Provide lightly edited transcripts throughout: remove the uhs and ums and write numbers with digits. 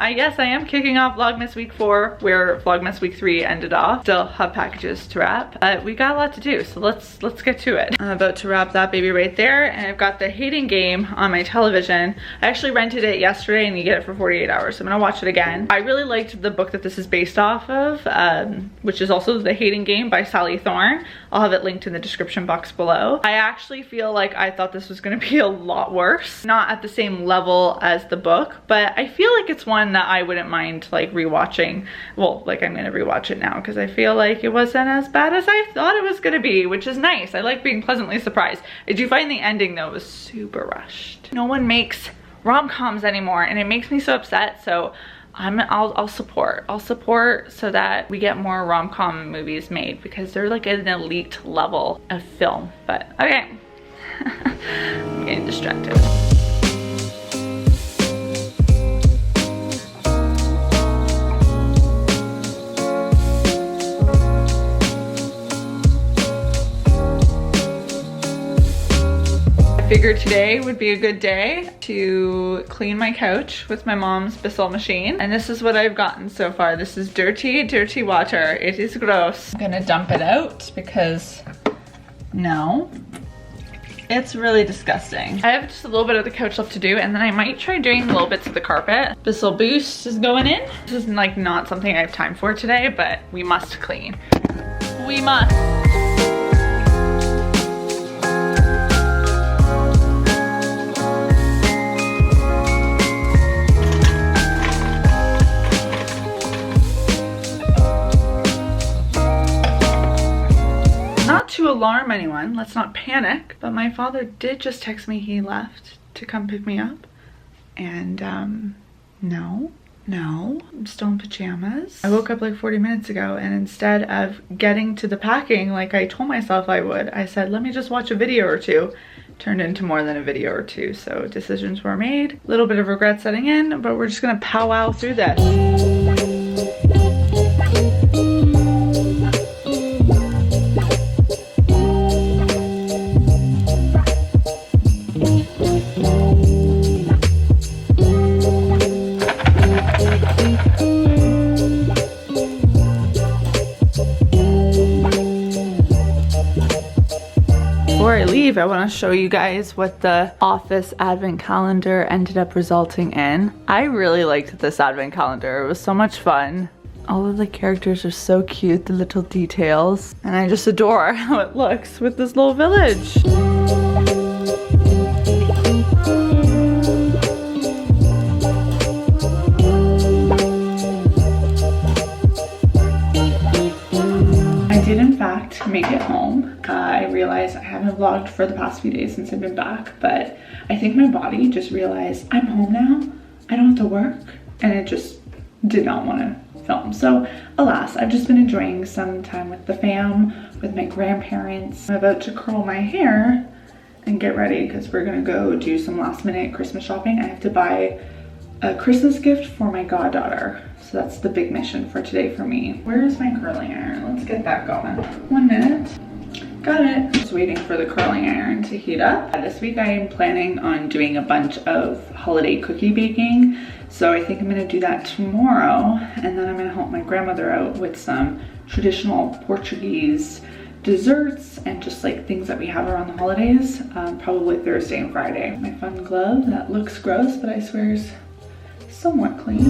I guess I am kicking off Vlogmas week 4 where Vlogmas week 3 ended off. Still have packages to wrap, but we got a lot to do, so let's get to it. I'm about to wrap that baby right there, and I've got the Hating Game on my television. I actually rented it yesterday and you get it for 48 hours, so I'm gonna watch it again. I really liked the book that this is based off of, which is also The Hating Game by Sally Thorne. I'll have it linked in the description box below. I actually feel like I thought this was gonna be a lot worse. Not at the same level as the book, but I feel like it's one that I wouldn't mind like rewatching. Well, like I'm gonna rewatch it now because I feel like it wasn't as bad as I thought it was gonna be, which is nice. I like being pleasantly surprised. I do find the ending though was super rushed. No one makes rom-coms anymore and it makes me so upset, so I'll support so that we get more rom-com movies made because they're like at an elite level of film. But okay. I'm getting distracted. I figured today would be a good day to clean my couch with my mom's Bissell machine. And this is what I've gotten so far. This is dirty, dirty water. It is gross. I'm gonna dump it out because no, it's really disgusting. I have just a little bit of the couch left to do, and then I might try doing little bits of the carpet. Bissell Boost is going in. This is like not something I have time for today, but we must clean. We must. To alarm anyone, let's not panic, but my father did just text me he left to come pick me up, and no, I'm still in pajamas. I woke up like 40 minutes ago, and instead of getting to the packing like I told myself I would, I said let me just watch a video or two. Turned into more than a video or two, so decisions were made. A little bit of regret setting in, but we're just gonna powwow through this. Before I leave, I want to show you guys what the office advent calendar ended up resulting in. I really liked this advent calendar. It was so much fun. All of the characters are so cute, the little details. And I just adore how it looks with this little village. I did in fact make it home. I realized I haven't vlogged for the past few days since I've been back, but I think my body just realized I'm home now, I don't have to work, and it just did not want to film. So alas, I've just been enjoying some time with the fam, with my grandparents. I'm about to curl my hair and get ready because we're gonna go do some last minute Christmas shopping. I have to buy a Christmas gift for my goddaughter. So that's the big mission for today for me. Where is my curling iron? Let's get that going. 1 minute. Got it. Just waiting for the curling iron to heat up. This week I am planning on doing a bunch of holiday cookie baking. So I think I'm gonna do that tomorrow, and then I'm gonna help my grandmother out with some traditional Portuguese desserts and just like things that we have around the holidays, probably Thursday and Friday. My fun glove that looks gross, but I swear is somewhat clean.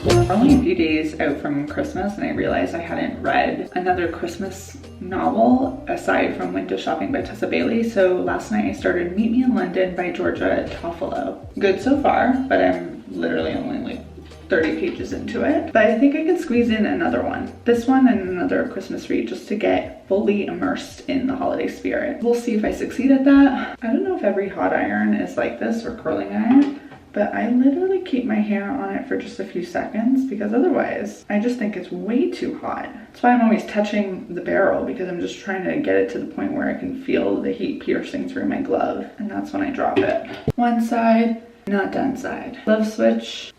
We're only a few days out from Christmas, and I realized I hadn't read another Christmas novel aside from Window Shopping by Tessa Bailey. So last night I started Meet Me in London by Georgia Toffolo. Good so far, but I'm literally only like 30 pages into it. But I think I can squeeze in another one. This one and another Christmas read just to get fully immersed in the holiday spirit. We'll see if I succeed at that. I don't know if every hot iron is like this or curling iron, but I literally keep my hair on it for just a few seconds because otherwise I just think it's way too hot. That's why I'm always touching the barrel, because I'm just trying to get it to the point where I can feel the heat piercing through my glove, and that's when I drop it. One side, not done side. Glove switch.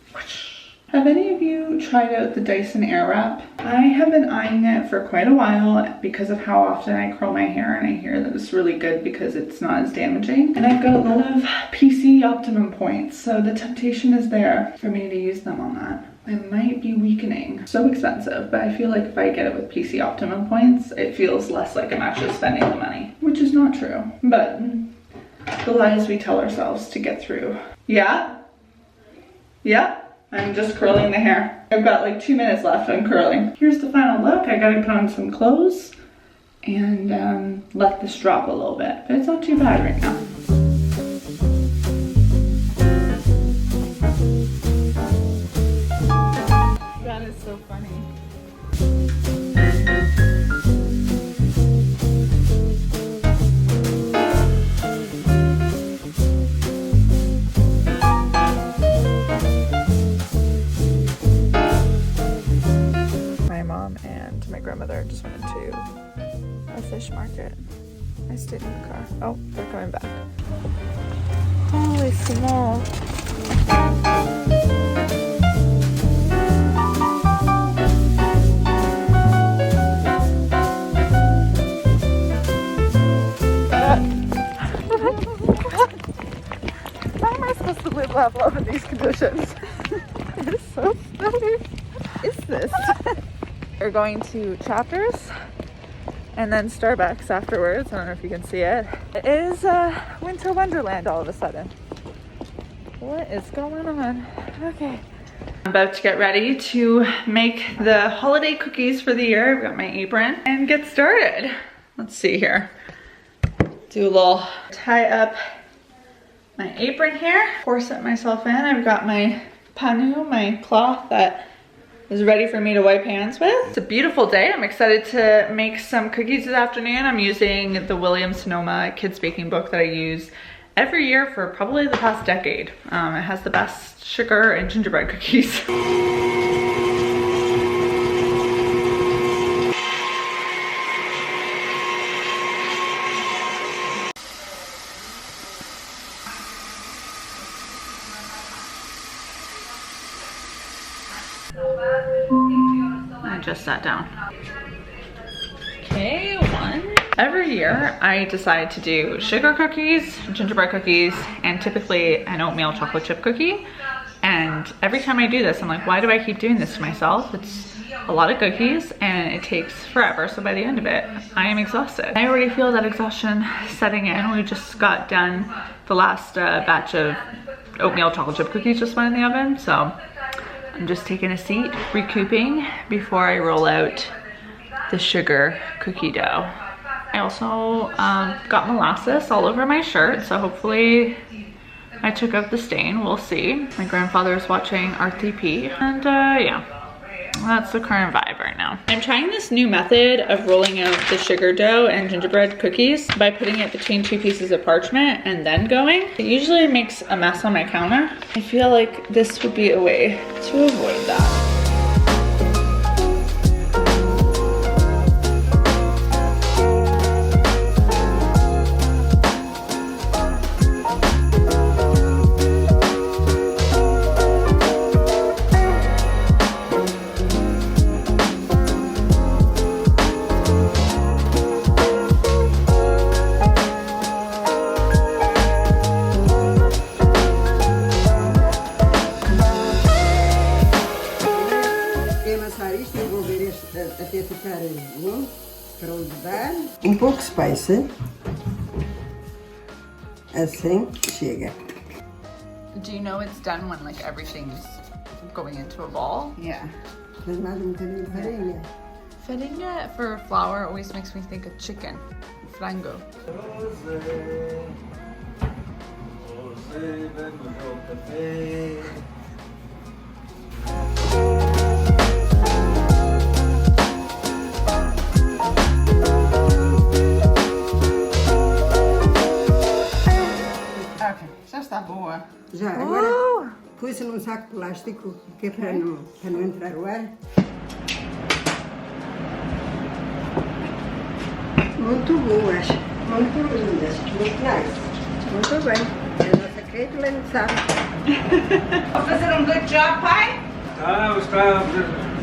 Have any of you tried out the Dyson Airwrap? I have been eyeing it for quite a while because of how often I curl my hair, and I hear that it's really good because it's not as damaging. And I've got a lot of PC Optimum points, so the temptation is there for me to use them on that. I might be weakening. So expensive, but I feel like if I get it with PC Optimum points, it feels less like I'm actually spending the money, which is not true. But the lies we tell ourselves to get through. Yeah? Yeah? I'm just curling the hair. I've got like 2 minutes left on curling. Here's the final look. I gotta put on some clothes and let this drop a little bit, but it's not too bad right now. That is so funny. My grandmother just went into a fish market. I stayed in the car. Oh, they're coming back. Holy small. How am I supposed to live love in these conditions? It is so snowy. What is this? We're going to Chapters and then Starbucks afterwards. I don't know if you can see it. It is winter wonderland all of a sudden. What is going on? Okay. I'm about to get ready to make the holiday cookies for the year. I've got my apron and get started. Let's see here. Do a little tie up my apron here. Corset myself in. I've got my panu, my cloth that is ready for me to wipe hands with. It's a beautiful day. I'm excited to make some cookies this afternoon. I'm using the Williams-Sonoma kids baking book that I use every year for probably the past decade. It has the best sugar and gingerbread cookies. I just sat down. Okay, one. Every year I decide to do sugar cookies, gingerbread cookies, and typically an oatmeal chocolate chip cookie. And every time I do this, I'm like, why do I keep doing this to myself? It's a lot of cookies and it takes forever. So by the end of it, I am exhausted. I already feel that exhaustion setting in. We just got done the last batch of oatmeal chocolate chip cookies just went in the oven. So I'm just taking a seat, recouping before I roll out the sugar cookie dough. I also got molasses all over my shirt, so hopefully I took out the stain, we'll see. My grandfather is watching RTP, and yeah, that's the current vibe right now. I'm trying this new method of rolling out the sugar dough and gingerbread cookies by putting it between 2 pieces of parchment and then going. It usually makes a mess on my counter. I feel like this would be a way to avoid that. Um pouco spicy. Assim, chega. Do you know it's done when like everything's going into a ball? Yeah. Faz mais bocadinho de farinha. Farinha for flour always makes me think of chicken, frango. Já está boa. Já, agora pus num saco plástico, que é para não entrar o ar. Muito boas, muito lindas, muito nice. Muito bem. A nossa Caitlin sabe. Was it a good job, Pai? Ah, está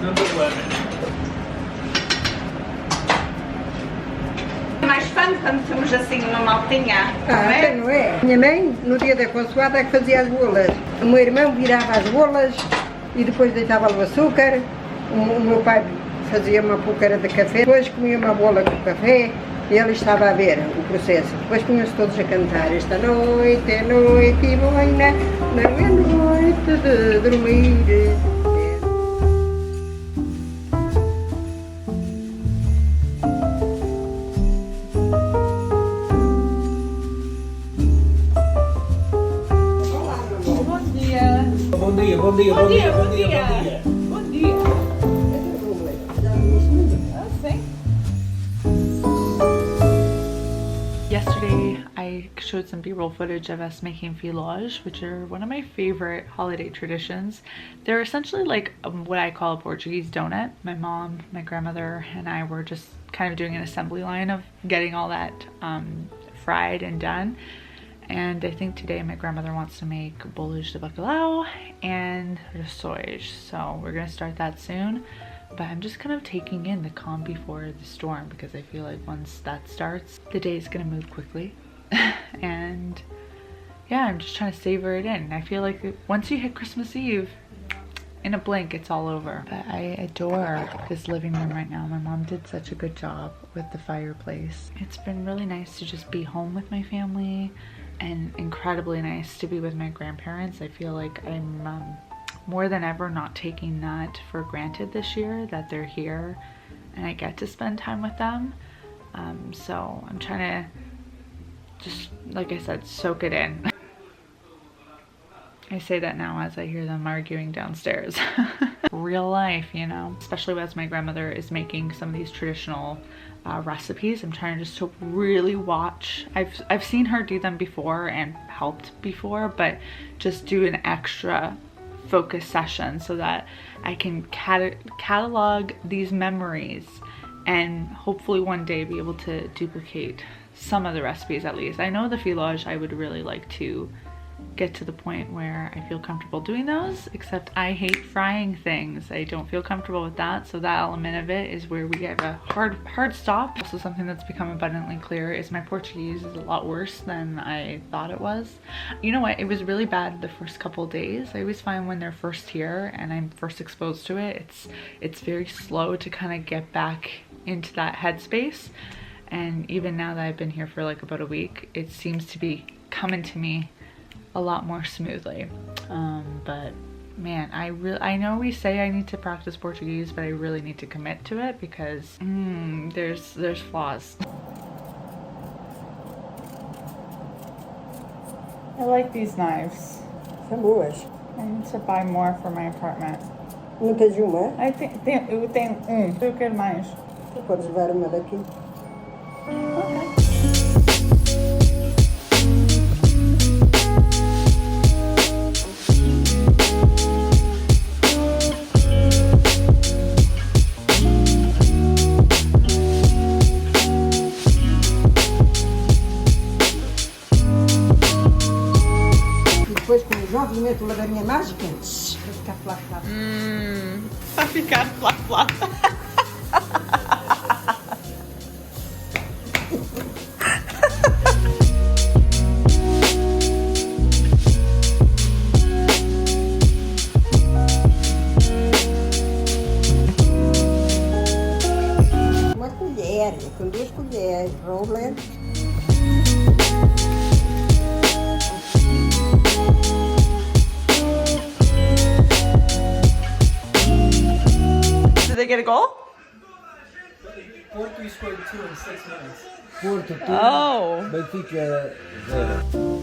no problema. Mais fã quando temos assim uma maltinha, Não é? Minha mãe, no dia da consoada, fazia as bolas. O meu irmão virava as bolas e depois deitava o açúcar. O meu pai fazia uma púcara de café, depois comia uma bola com café e ele estava a ver o processo. Depois punham-se todos a cantar. Esta noite é noite boina, não é noite de dormir. Bom dia, bom dia, bom dia, bom dia. Bom dia. Yesterday, I showed some B-roll footage of us making filhos, which are one of my favorite holiday traditions. They're essentially like what I call a Portuguese donut. My mom, my grandmother, and I were just kind of doing an assembly line of getting all that fried and done. And I think today my grandmother wants to make bolas de bacalao and Rissois. So we're gonna start that soon. But I'm just kind of taking in the calm before the storm because I feel like once that starts, the day is gonna move quickly. And yeah, I'm just trying to savor it in. I feel like once you hit Christmas Eve, in a blink, it's all over. But I adore this living room right now. My mom did such a good job with the fireplace. It's been really nice to just be home with my family, and incredibly nice to be with my grandparents. I feel like I'm more than ever not taking that for granted this year, that they're here and I get to spend time with them. So I'm trying to just, like I said, soak it in. I say that now as I hear them arguing downstairs. Real life, you know, especially as my grandmother is making some of these traditional recipes. I'm trying just to really watch. I've seen her do them before and helped before, but just do an extra focus session so that I can catalog these memories and hopefully one day be able to duplicate some of the recipes at least. I know the filhos, I would really like to get to the point where I feel comfortable doing those, except I hate frying things. I don't feel comfortable with that, so that element of it is where we get a hard stop. Also, something that's become abundantly clear is my Portuguese is a lot worse than I thought it was. You know what, it was really bad the first couple of days. I always find when they're first here and I'm first exposed to it, it's very slow to kind of get back into that headspace. And even now that I've been here for like about a week, it seems to be coming to me a lot more smoothly. But man, I know we say I need to practice Portuguese, but I really need to commit to it because there's flaws. I like these knives. São boas. I need to buy more for my apartment. Não tens uma? I think eu tenho eu quero mais. Tu podes levar uma daqui. Okay. Depois com os ovos meto uma da minha mágica para ficar flá-flá. Pra ficar flá-flá. Uma colher, com 2 colheres, roller. Did they get a goal? Porto scored 2 in 6 minutes. Porto 2, Oh. Benfica 0.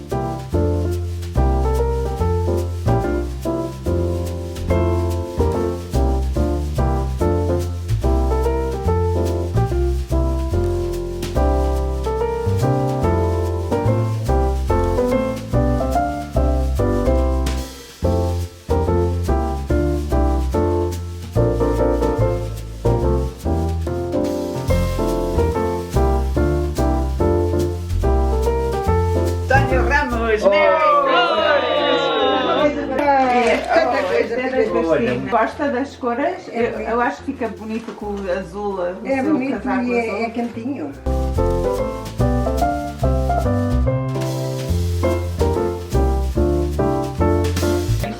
olha, Gosta das cores? É Eu acho que fica bonito com o azul, o É seu bonito casaco e é azul. quentinho.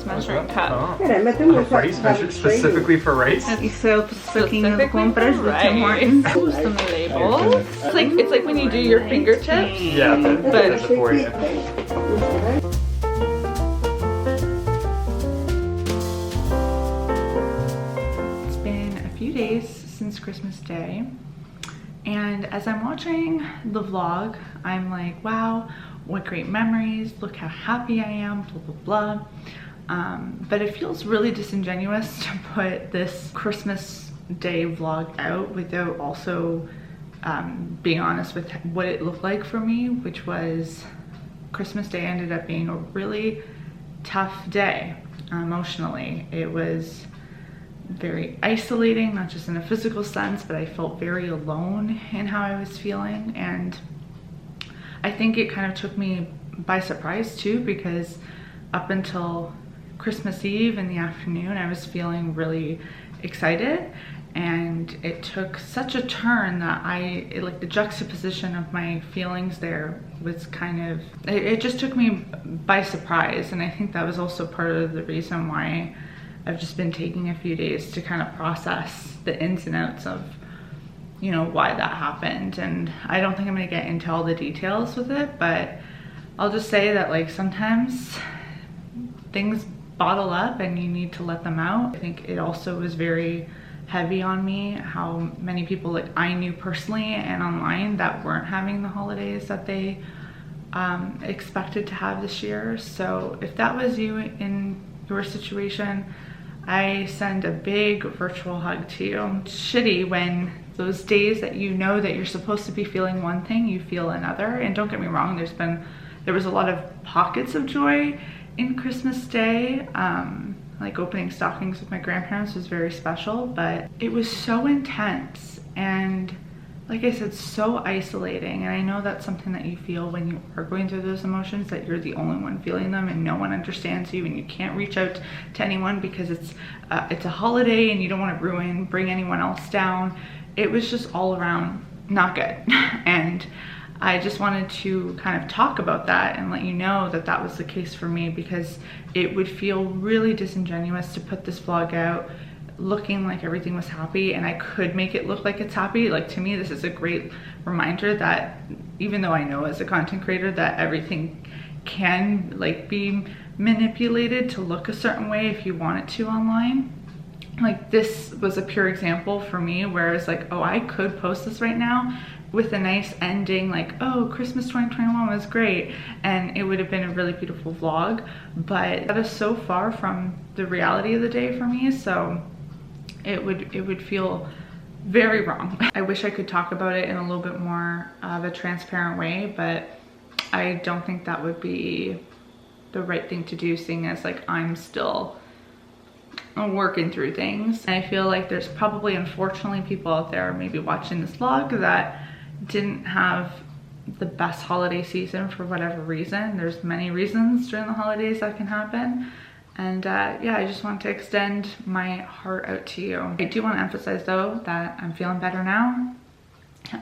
Measuring cup. oh, Espera, mas também a rice measured specifically for rice? Isso é o saquinho de compras do Tim Hortons. Who's the label? It's like when you do your fingertips. Yeah, but that's a for you. It's been a few days since Christmas Day, and as I'm watching the vlog, I'm like, wow, what great memories, look how happy I am, blah, blah, blah. But it feels really disingenuous to put this Christmas Day vlog out without also being honest with what it looked like for me, which was Christmas Day ended up being a really tough day emotionally. It was very isolating, not just in a physical sense, but I felt very alone in how I was feeling. And I think it kind of took me by surprise too, because up until Christmas Eve in the afternoon, I was feeling really excited. And it took such a turn that like the juxtaposition of my feelings there was kind of, it just took me by surprise. And I think that was also part of the reason why I've just been taking a few days to kind of process the ins and outs of, you know, why that happened. And I don't think I'm gonna get into all the details with it, but I'll just say that like sometimes things bottle up and you need to let them out. I think it also was very heavy on me how many people like I knew personally and online that weren't having the holidays that they expected to have this year. So if that was you in your situation, I send a big virtual hug to you. It's shitty when those days that you know that you're supposed to be feeling one thing, you feel another. And don't get me wrong, there was a lot of pockets of joy in Christmas Day. Like opening stockings with my grandparents was very special, but it was so intense and, like I said, so isolating. And I know that's something that you feel when you are going through those emotions, that you're the only one feeling them and no one understands you, and you can't reach out to anyone because it's a holiday and you don't want to bring anyone else down. It was just all around not good. And I just wanted to kind of talk about that and let you know that that was the case for me, because it would feel really disingenuous to put this vlog out looking like everything was happy, and I could make it look like it's happy. Like, to me, this is a great reminder that even though I know as a content creator that everything can like be manipulated to look a certain way if you want it to online, like this was a pure example for me where it's like, oh, I could post this right now with a nice ending, like, oh, Christmas 2021 was great, and it would have been a really beautiful vlog, but that is so far from the reality of the day for me, so it would feel very wrong. I wish I could talk about it in a little bit more of a transparent way, but I don't think that would be the right thing to do, seeing as like I'm still working through things. And I feel like there's probably, unfortunately, people out there maybe watching this vlog that didn't have the best holiday season for whatever reason. There's many reasons during the holidays that can happen. And yeah, I just want to extend my heart out to you. I do want to emphasize though that I'm feeling better now.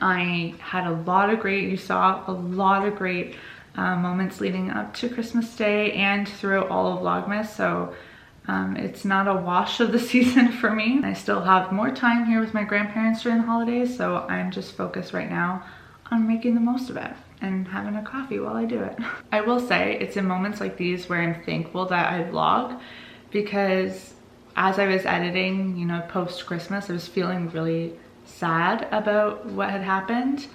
I had a lot of great, you saw a lot of great moments leading up to Christmas Day and throughout all of Vlogmas. So it's not a wash of the season for me. I still have more time here with my grandparents during the holidays, so I'm just focused right now on making the most of it and having a coffee while I do it. I will say it's in moments like these where I'm thankful that I vlog, because as I was editing, you know, post-Christmas, I was feeling really sad about what had happened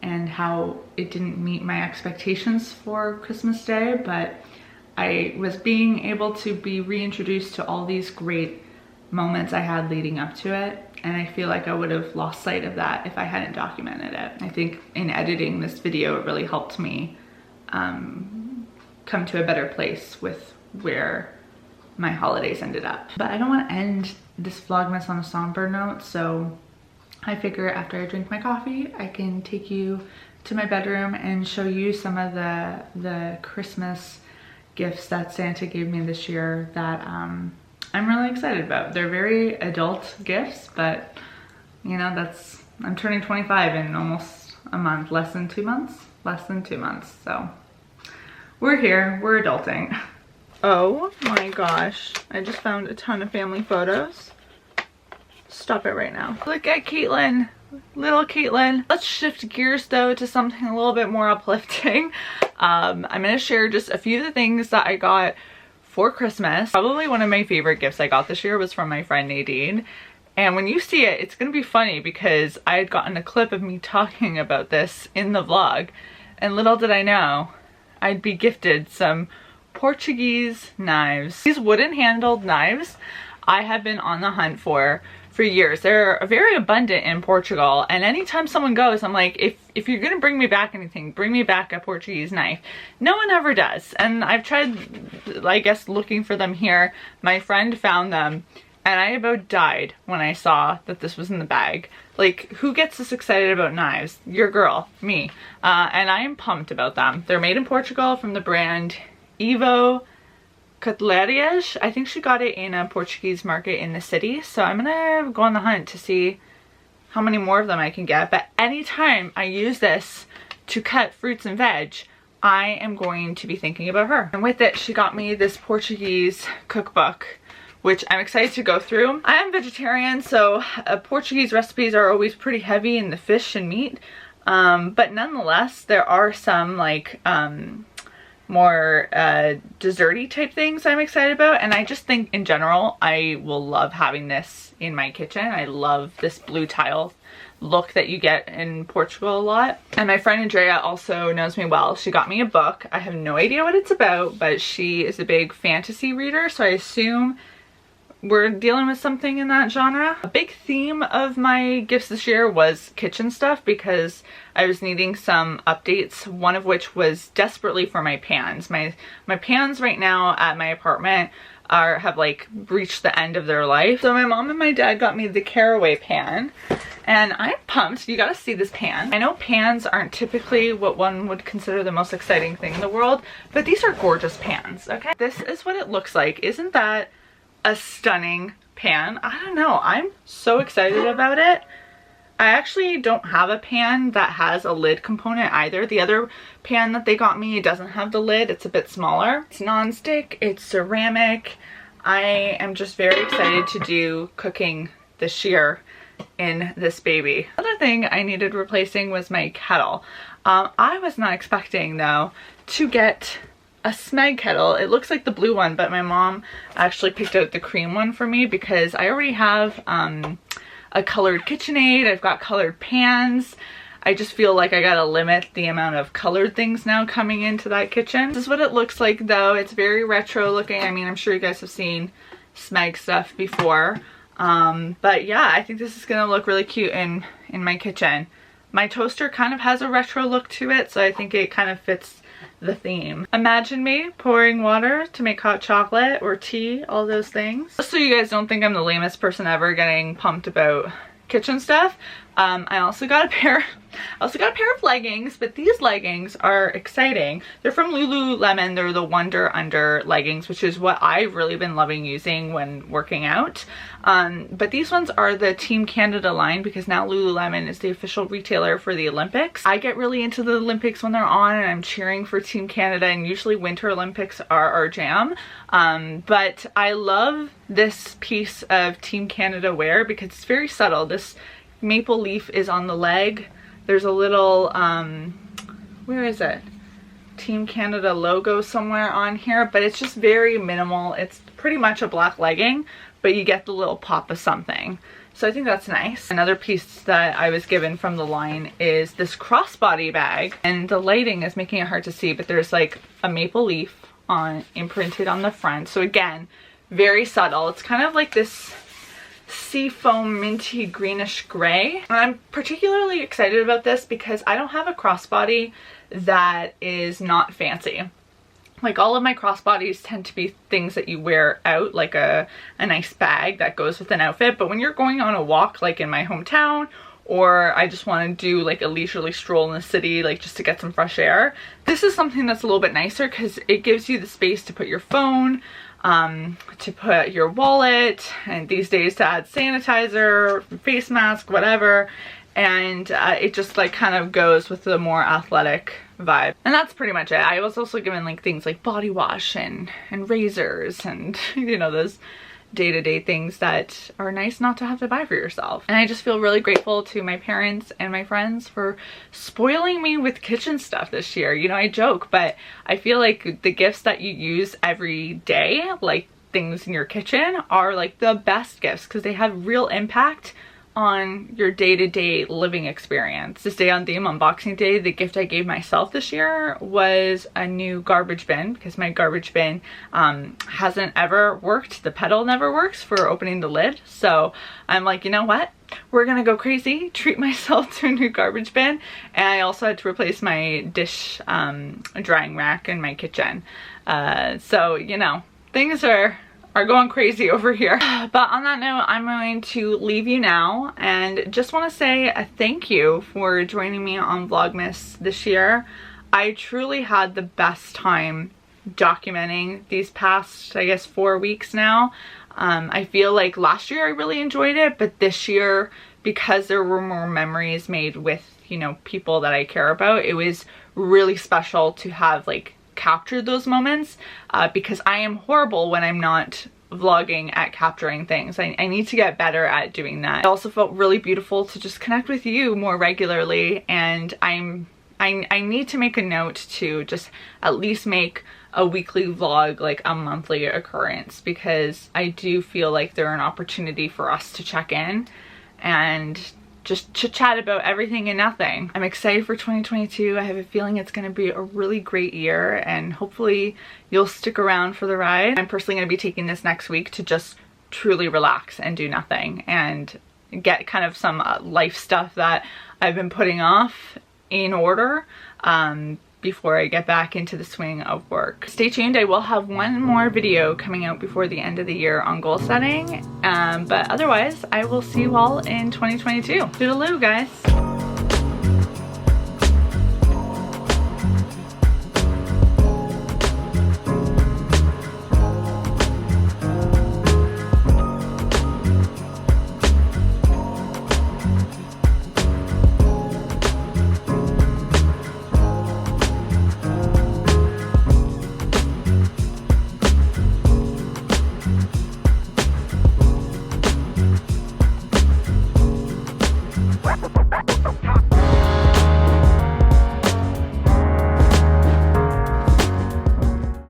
and how it didn't meet my expectations for Christmas Day, but I was being able to be reintroduced to all these great moments I had leading up to it. And I feel like I would have lost sight of that if I hadn't documented it. I think in editing this video, it really helped me come to a better place with where my holidays ended up. But I don't want to end this Vlogmas on a somber note, so I figure after I drink my coffee, I can take you to my bedroom and show you some of the Christmas gifts that Santa gave me this year that I'm really excited about. They're very adult gifts, but you know, I'm turning 25 in almost a month, less than 2 months, so we're here, we're adulting. Oh my gosh, I just found a ton of family photos. Stop it right now. Look at Caitlin, little Caitlin. Let's shift gears though to something a little bit more uplifting. I'm gonna share just a few of the things that I got for Christmas. Probably one of my favorite gifts I got this year was from my friend Nadine. And when you see it, it's gonna be funny because I had gotten a clip of me talking about this in the vlog, and little did I know, I'd be gifted some Portuguese knives. These wooden handled knives I have been on the hunt for years. They're very abundant in Portugal, and anytime someone goes, I'm like, if you're gonna bring me back anything, bring me back a Portuguese knife. No one ever does, and I've tried, I guess, looking for them here. My friend found them, and I about died when I saw that this was in the bag. Like, who gets this excited about knives? Your girl, me. And I am pumped about them. They're made in Portugal from the brand Evo Cutlerias. I think she got it in a Portuguese market in the city, so I'm gonna go on the hunt to see how many more of them I can get. But anytime I use this to cut fruits and veg, I am going to be thinking about her. And with it, she got me this Portuguese cookbook, which I'm excited to go through. I am vegetarian, so Portuguese recipes are always pretty heavy in the fish and meat, but nonetheless, there are some like more desserty type things I'm excited about, and I just think in general I will love having this in my kitchen. I love this blue tile look that you get in Portugal a lot. And my friend Andrea also knows me well. She got me a book. I have no idea what it's about, but she is a big fantasy reader, so I assume we're dealing with something in that genre. A big theme of my gifts this year was kitchen stuff because I was needing some updates, one of which was desperately for my pans. My pans right now at my apartment have like reached the end of their life. So my mom and my dad got me the Caraway pan, and I'm pumped. You gotta see this pan. I know pans aren't typically what one would consider the most exciting thing in the world, but these are gorgeous pans, okay? This is what it looks like. Isn't that a stunning pan? I don't know, I'm so excited about it. I actually don't have a pan that has a lid component either. The other pan that they got me doesn't have the lid. It's a bit smaller. It's non-stick, it's ceramic. I am just very excited to do cooking this year in this baby. Another thing I needed replacing was my kettle. I was not expecting though to get a Smeg kettle. It looks like the blue one, but my mom actually picked out the cream one for me because I already have a colored KitchenAid. I've got colored pans. I just feel like I gotta limit the amount of colored things now coming into that kitchen. This is what it looks like though. It's very retro looking. I mean, I'm sure you guys have seen Smeg stuff before. But yeah, I think this is gonna look really cute in my kitchen. My toaster kind of has a retro look to it, so I think it kind of fits the theme. Imagine me pouring water to make hot chocolate or tea, all those things. Just so you guys don't think I'm the lamest person ever getting pumped about kitchen stuff, I also got a pair of leggings, but these leggings are exciting. They're from Lululemon. They're the Wonder Under leggings, which is what I've really been loving using when working out. But these ones are the Team Canada line because now Lululemon is the official retailer for the Olympics. I get really into the Olympics when they're on, and I'm cheering for Team Canada, and usually Winter Olympics are our jam. But I love this piece of Team Canada wear because it's very subtle. This maple leaf is on the leg. There's a little, where is it? Team Canada logo somewhere on here, but it's just very minimal. It's pretty much a black legging, but you get the little pop of something. So I think that's nice. Another piece that I was given from the line is this crossbody bag, and the lighting is making it hard to see, but there's like a maple leaf imprinted on the front. So again, very subtle. It's kind of like this seafoam minty greenish gray. And I'm particularly excited about this because I don't have a crossbody that is not fancy. Like all of my crossbodies tend to be things that you wear out, like a nice bag that goes with an outfit. But when you're going on a walk, like in my hometown, or I just want to do like a leisurely stroll in the city, like just to get some fresh air, this is something that's a little bit nicer because it gives you the space to put your phone. to put your wallet, and these days to add sanitizer, face mask, whatever. And it just like kind of goes with the more athletic vibe. And that's pretty much it. I was also given like things like body wash and razors and you know, those day-to-day things that are nice not to have to buy for yourself. And I just feel really grateful to my parents and my friends for spoiling me with kitchen stuff this year. You know, I joke, but I feel like the gifts that you use every day, like things in your kitchen, are like the best gifts because they have real impact on your day-to-day living experience. To stay on theme, on Boxing Day, the gift I gave myself this year was a new garbage bin because my garbage bin hasn't ever worked. The pedal never works for opening the lid. So I'm like, you know what? We're gonna go crazy, treat myself to a new garbage bin. And I also had to replace my dish drying rack in my kitchen. So, you know, things are going crazy over here. But on that note, I'm going to leave you now and just want to say a thank you for joining me on Vlogmas this year. I truly had the best time documenting these past, I guess, 4 weeks now. I feel like last year I really enjoyed it, but this year, because there were more memories made with, you know, people that I care about, it was really special to have like captured those moments because I am horrible when I'm not vlogging at capturing things. I need to get better at doing that. It also felt really beautiful to just connect with you more regularly, and I need to make a note to just at least make a weekly vlog like a monthly occurrence, because I do feel like they're an opportunity for us to check in and just chit chat about everything and nothing. I'm excited for 2022. I have a feeling it's going to be a really great year, and hopefully you'll stick around for the ride. I'm personally going to be taking this next week to just truly relax and do nothing and get kind of some life stuff that I've been putting off in order before I get back into the swing of work. Stay tuned. I will have one more video coming out before the end of the year on goal setting, but otherwise I will see you all in 2022. Toodaloo, guys.